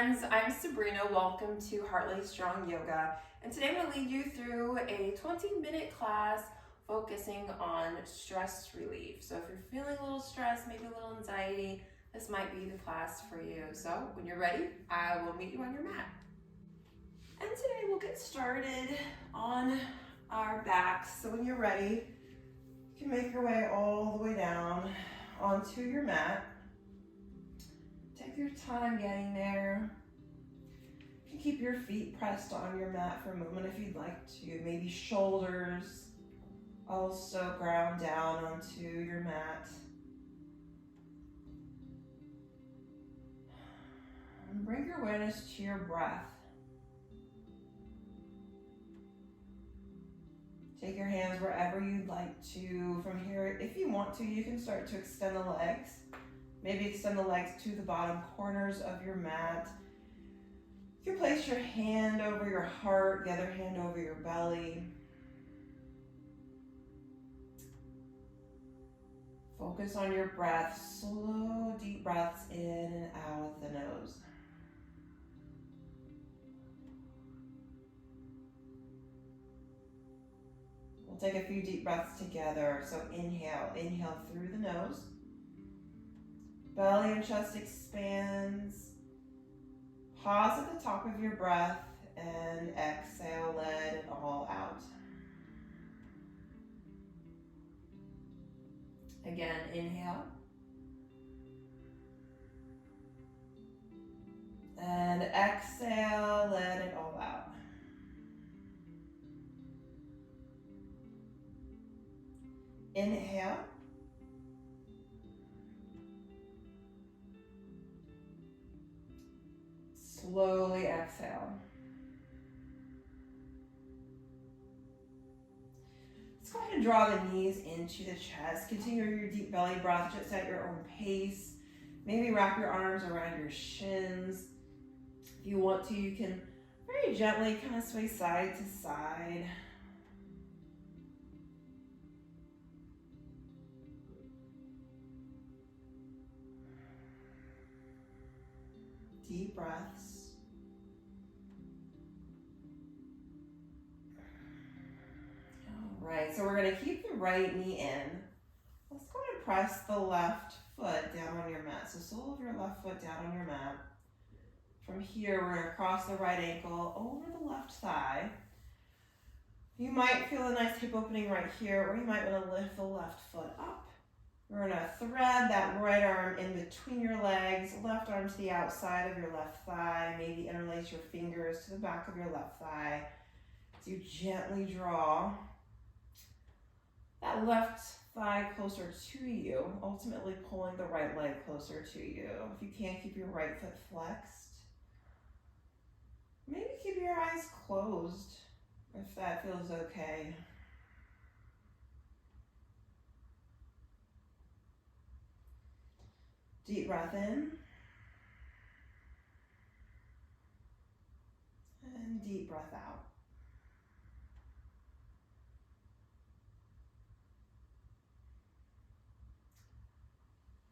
friends, I'm Sabrina. Welcome to Heartly Strong Yoga. And today I'm going to lead you through a 20-minute class focusing on stress relief. So if you're feeling a little stressed, maybe a little anxiety, this might be the class for you. So when you're ready, I will meet you on your mat. And today we'll get started on our backs. So when you're ready, you can make your way all the way down onto your mat. Take your time getting there. You can keep your feet pressed on your mat for a moment if you'd like to. Maybe shoulders also ground down onto your mat. And bring your awareness to your breath. Take your hands wherever you'd like to. From here, if you want to, you can start to extend the legs. Maybe extend the legs to the bottom corners of your mat. You can place your hand over your heart, the other hand over your belly. Focus on your breath. Slow, deep breaths in and out of the nose. We'll take a few deep breaths together. So inhale through the nose. Belly and chest expands. Pause at the top of your breath and exhale, let it all out. Again, inhale. And exhale, let it all out. Inhale. Slowly exhale. Let's go ahead and draw the knees into the chest. Continue your deep belly breath just at your own pace. Maybe wrap your arms around your shins. If you want to, you can very gently kind of sway side to side. Deep breaths. All right, so we're going to keep the right knee in. Let's go ahead and press the left foot down on your mat. So sole of your left foot down on your mat. From here, we're going to cross the right ankle over the left thigh. You might feel a nice hip opening right here, or you might want to lift the left foot up. We're going to thread that right arm in between your legs, left arm to the outside of your left thigh. Maybe interlace your fingers to the back of your left thigh. As you gently draw that left thigh closer to you, ultimately pulling the right leg closer to you. If you can't, keep your right foot flexed. Maybe keep your eyes closed if that feels okay. Deep breath in. And deep breath out.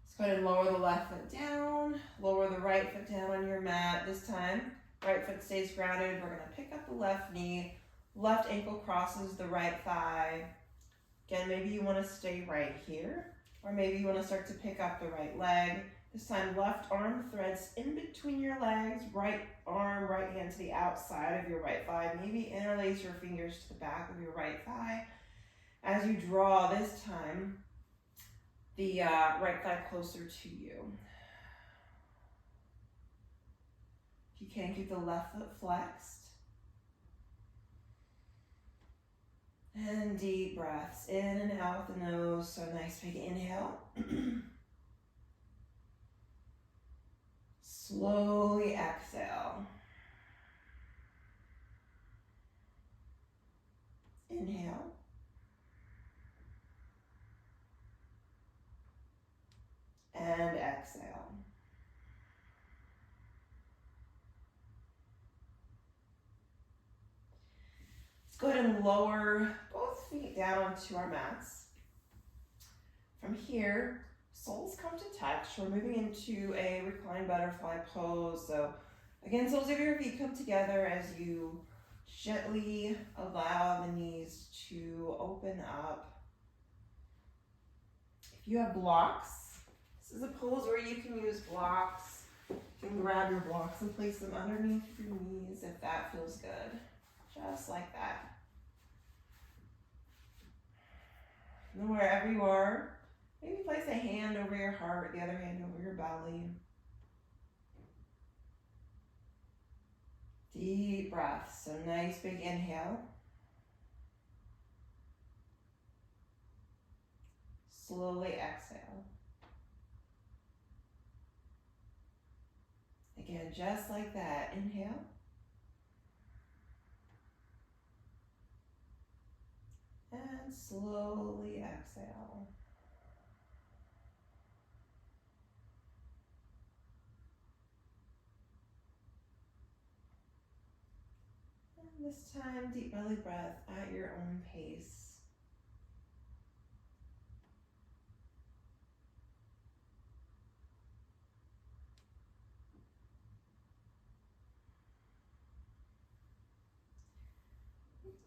Let's go ahead and lower the left foot down. Lower the right foot down on your mat. This time, right foot stays grounded. We're going to pick up the left knee. Left ankle crosses the right thigh. Again, maybe you want to stay right here. Or maybe you want to start to pick up the right leg. This time, left arm threads in between your legs, right arm, right hand to the outside of your right thigh. Maybe interlace your fingers to the back of your right thigh. As you draw this time, the right thigh closer to you. If you can, keep the left foot flexed. And deep breaths in and out the nose. So nice big inhale. Slowly exhale. Inhale. And exhale. Let's go ahead and lower both feet down onto our mats. From here, soles come to touch. We're moving into a reclined butterfly pose. So Again, soles of your feet come together as you gently allow the knees to open up. If you have blocks, this is a pose where you can use blocks. You can grab your blocks and place them underneath your knees if that feels good. Just like that. And wherever you are, maybe place a hand over your heart, the other hand over your belly. Deep breath. So nice big inhale. Slowly exhale. Again, just like that. Inhale. And slowly exhale. And this time, deep belly breath at your own pace.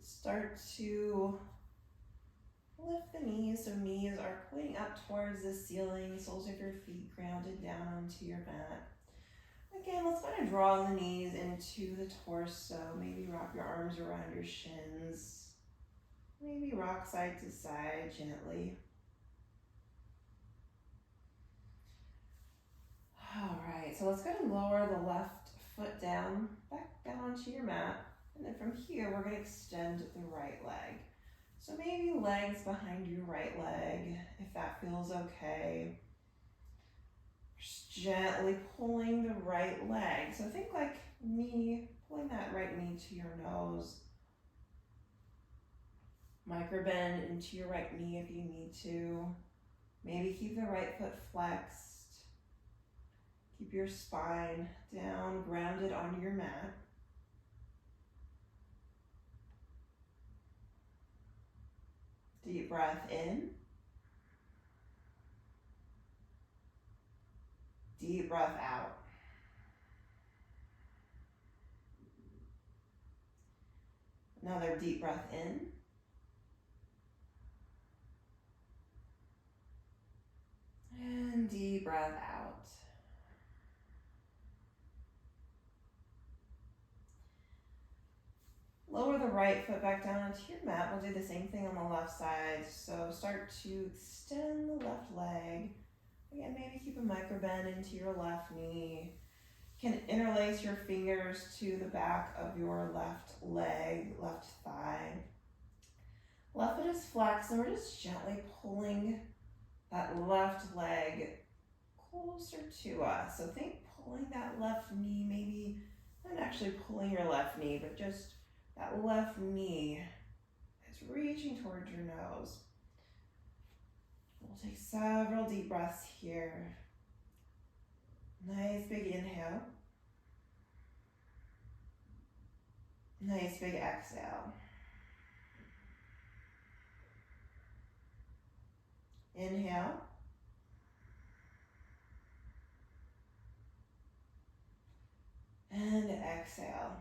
Start to lift the knees, so knees are pointing up towards the ceiling, soles of your feet grounded down onto your mat. Again, let's kind of draw the knees into the torso. Maybe wrap your arms around your shins. Maybe rock side to side gently. All right, so let's go ahead and lower the left foot down, back down onto your mat. And then from here, we're going to extend the right leg. So maybe legs behind your right leg, if that feels okay. Just gently pulling the right leg. So think like knee, pulling that right knee to your nose. Micro bend into your right knee if you need to. Maybe keep the right foot flexed. Keep your spine down, grounded onto your mat. Deep breath in. Deep breath out. Another deep breath in. And deep breath out. Lower the right foot back down onto your mat. We'll do the same thing on the left side. So start to extend the left leg. Again, maybe keep a micro bend into your left knee. You can interlace your fingers to the back of your left leg, left thigh. Left foot is flexed, and we're just gently pulling that left leg closer to us. So think pulling that left knee, maybe not actually pulling your left knee, but just that left knee is reaching towards your nose. We'll take several deep breaths here. Nice big inhale. Nice big exhale. Inhale. And exhale.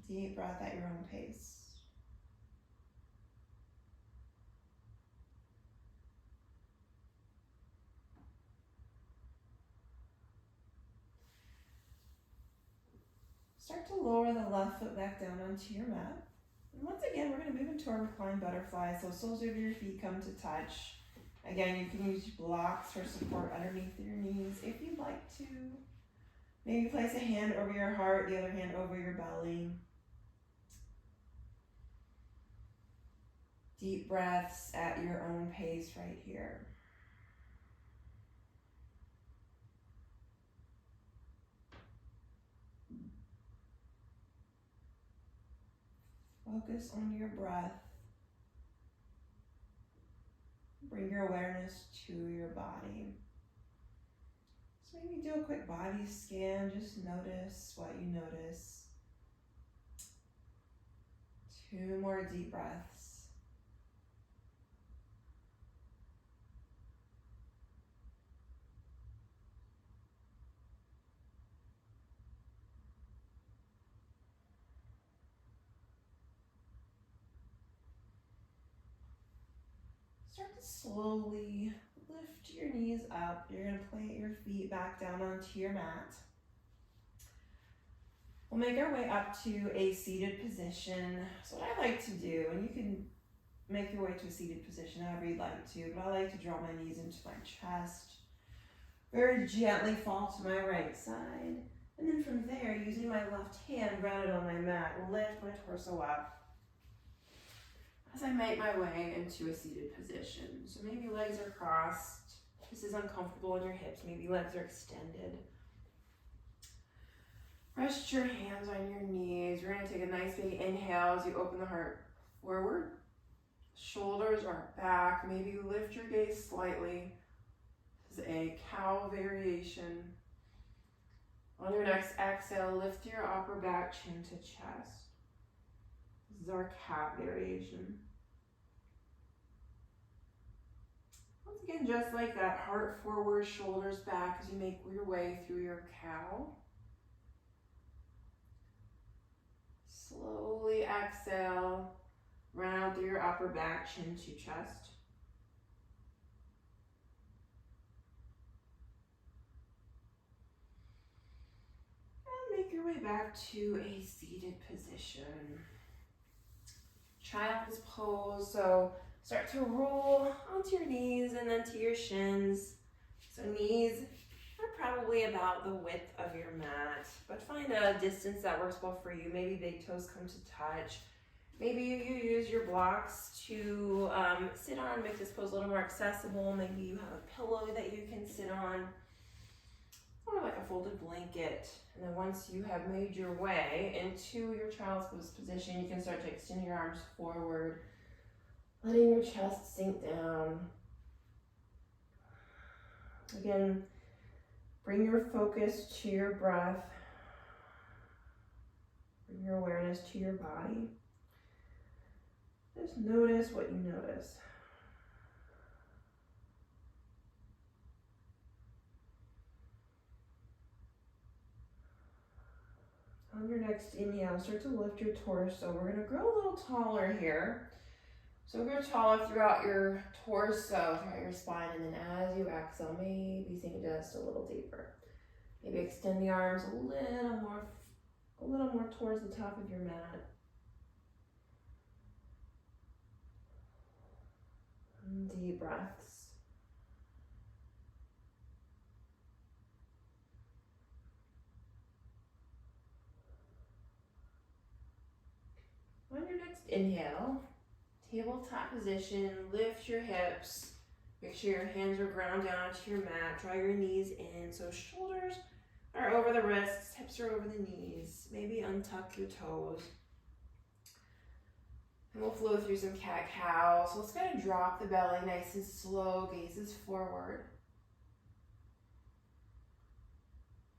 Deep breath at your own pace. Start to lower the left foot back down onto your mat. And once again, we're going to move into our reclined butterfly. So soles of your feet come to touch. Again, you can use blocks for support underneath your knees if you'd like to. Maybe place a hand over your heart, the other hand over your belly. Deep breaths at your own pace right here. Focus on your breath. Bring your awareness to your body. So maybe do a quick body scan. Just notice what you notice. 2 more deep breaths. start to slowly lift your knees up. You're going to plant your feet back down onto your mat. We'll make our way up to a seated position. So what I like to do, and you can make your way to a seated position however you'd like to, but I like to draw my knees into my chest. Very gently fall to my right side. And then from there, using my left hand grounded on my mat, lift my torso up as I make my way into a seated position. So maybe legs are crossed. This is uncomfortable in your hips. Maybe legs are extended. Rest your hands on your knees. We're going to take a nice big inhale as you open the heart forward. Shoulders are back. Maybe lift your gaze slightly. This is a cow variation. On your next exhale, lift your upper back, chin to chest. This is our cat variation. Once again, just like that, heart forward, shoulders back as you make your way through your cow. Slowly exhale, round through your upper back, chin to chest. And make your way back to a seated position. Child's pose, so start to roll onto your knees and then to your shins. So knees are probably about the width of your mat, but find a distance that works well for you. Maybe big toes come to touch. Maybe you use your blocks to sit on, make this pose a little more accessible. Maybe you have a pillow that you can sit on, or like a folded blanket. And then once you have made your way into your child's pose position, you can start to extend your arms forward, letting your chest sink down. Again, bring your focus to your breath. Bring your awareness to your body. Just notice what you notice. On your next inhale, start to lift your torso. We're going to grow a little taller here. So grow taller throughout your torso, throughout your spine, and then as you exhale, maybe sink just a little deeper. Maybe extend the arms a little more towards the top of your mat. And deep breaths. On your next inhale, tabletop position, lift your hips. Make sure your hands are ground down onto your mat. Draw your knees in so shoulders are over the wrists, hips are over the knees. Maybe untuck your toes. And we'll flow through some cat-cow. So let's kind of drop the belly nice and slow, gazes forward.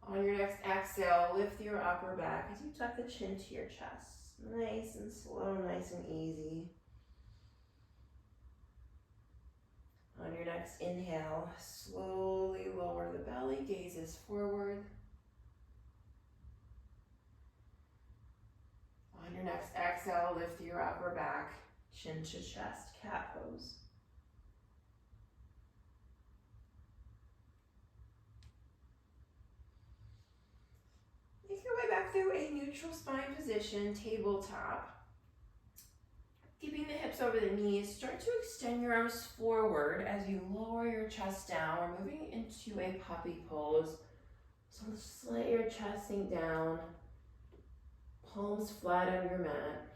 On your next exhale, lift your upper back as you tuck the chin to your chest. Nice and slow, nice and easy. On your next inhale, slowly lower the belly, gazes forward. On your next exhale, lift your upper back, chin to chest, cat pose. Make your way back through a neutral spine position, tabletop. Keeping the hips over the knees, start to extend your arms forward as you lower your chest down. We're moving into a puppy pose. So just let your chest sink down. Palms flat on your mat.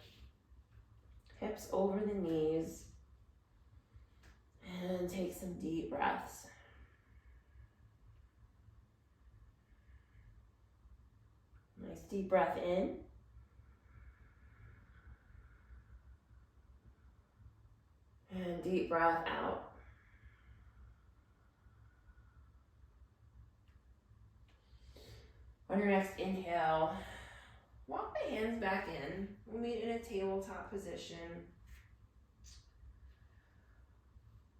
Hips over the knees. And take some deep breaths. Nice deep breath in. And deep breath out. On your next inhale, walk the hands back in. We'll meet in a tabletop position.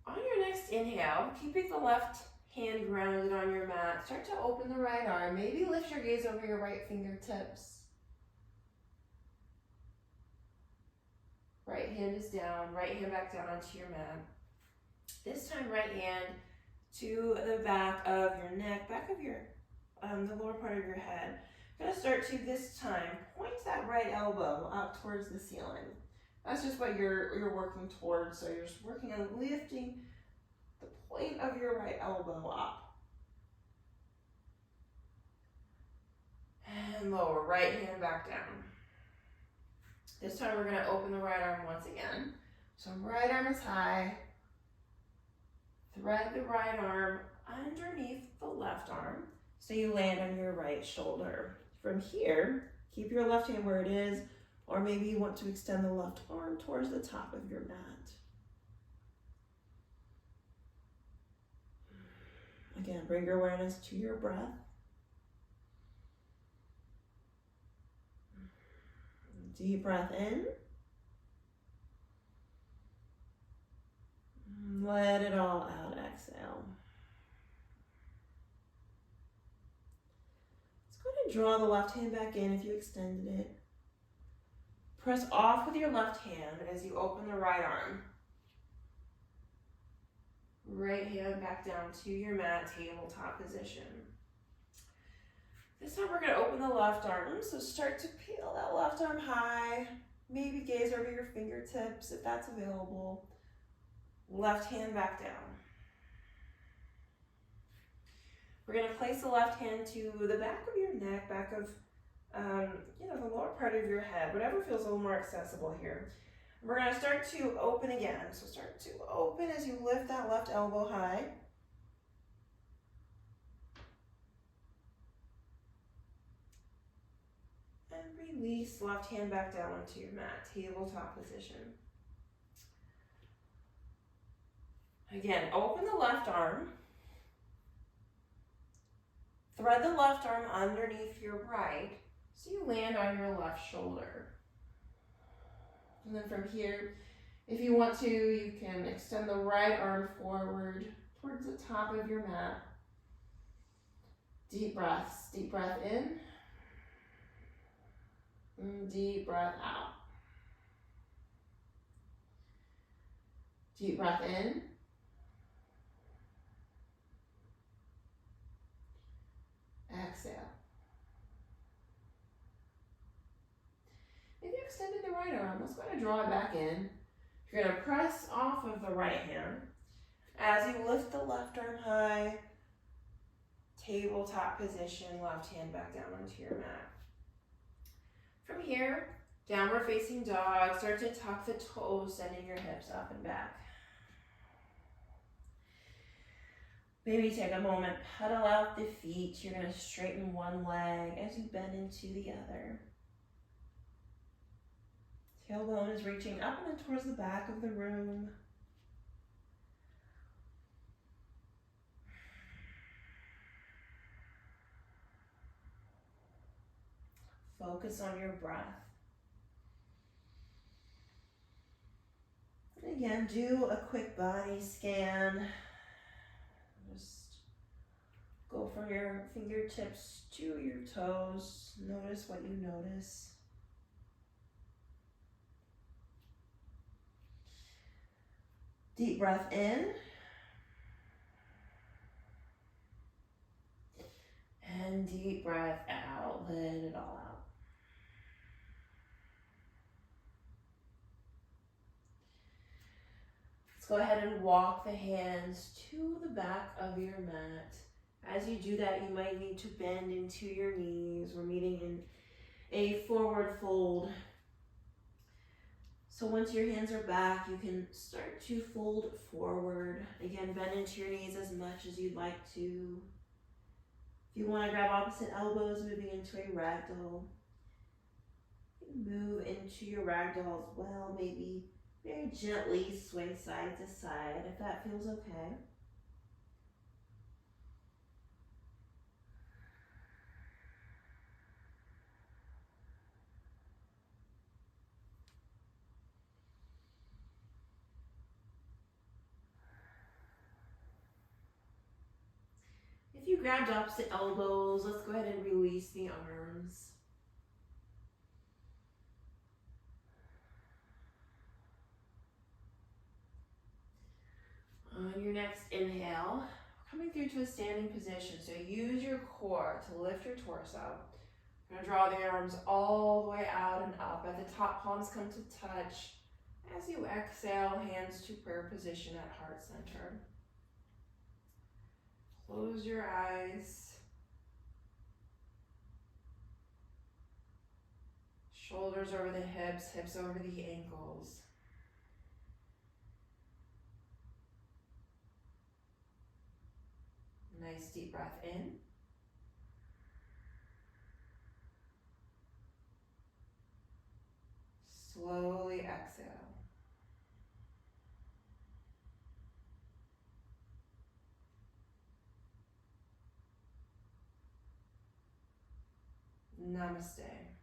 On your next inhale, keeping the left hand grounded on your mat, start to open the right arm. Maybe lift your gaze over your right fingertips. Right hand is down, right hand back down onto your mat. This time, right hand to the back of your neck, back of your, the lower part of your head. You're gonna start to, this time, point that right elbow up towards the ceiling. That's just what you're working towards. So you're just working on lifting the point of your right elbow up. And lower, right hand back down. This time we're gonna open the right arm once again. So right arm is high. Thread the right arm underneath the left arm so you land on your right shoulder. From here, keep your left hand where it is, or maybe you want to extend the left arm towards the top of your mat. Again, bring your awareness to your breath. Deep breath in. Let it all out, exhale. Let's go ahead and draw the left hand back in if you extended it. Press off with your left hand as you open the right arm. Right hand back down to your mat, tabletop position. This time we're going to open the left arm, so start to peel that left arm high. Maybe gaze over your fingertips if that's available. Left hand back down. We're going to place the left hand to the back of your neck, back of the lower part of your head, whatever feels a little more accessible here. We're going to start to open again. So start to open as you lift that left elbow high. And release, left hand back down onto your mat, tabletop position. Again, open the left arm. Thread the left arm underneath your right so you land on your left shoulder. And then from here, if you want to, you can extend the right arm forward towards the top of your mat. Deep breaths. Deep breath in. And deep breath out. Deep breath in. Exhale. If you extended the right arm, let's go ahead and draw it back in. You're going to press off of the right hand. As you lift the left arm high, tabletop position, left hand back down onto your mat. From here, downward facing dog, start to tuck the toes, sending your hips up and back. Maybe take a moment, pedal out the feet. You're going to straighten one leg as you bend into the other. Tailbone is reaching up and then towards the back of the room. Focus on your breath. And again, do a quick body scan. Just go from your fingertips to your toes. Notice what you notice. Deep breath in. And deep breath out. Let it all out. Let's go ahead and walk the hands to the back of your mat. As you do that, you might need to bend into your knees. We're meeting in a forward fold. So once your hands are back, you can start to fold forward. Again, bend into your knees as much as you'd like to. If you want to grab opposite elbows, moving into a ragdoll. Move into your ragdoll as well. Maybe very gently swing side to side if that feels okay. If you grabbed opposite elbows, let's go ahead and release the arms. next inhale, coming through to a standing position. So use your core to lift your torso. You're gonna draw the arms all the way out and up. At the top, palms come to touch. As you exhale, hands to prayer position at heart center. Close your eyes. Shoulders over the hips, hips over the ankles. Nice deep breath in. Slowly exhale. Namaste.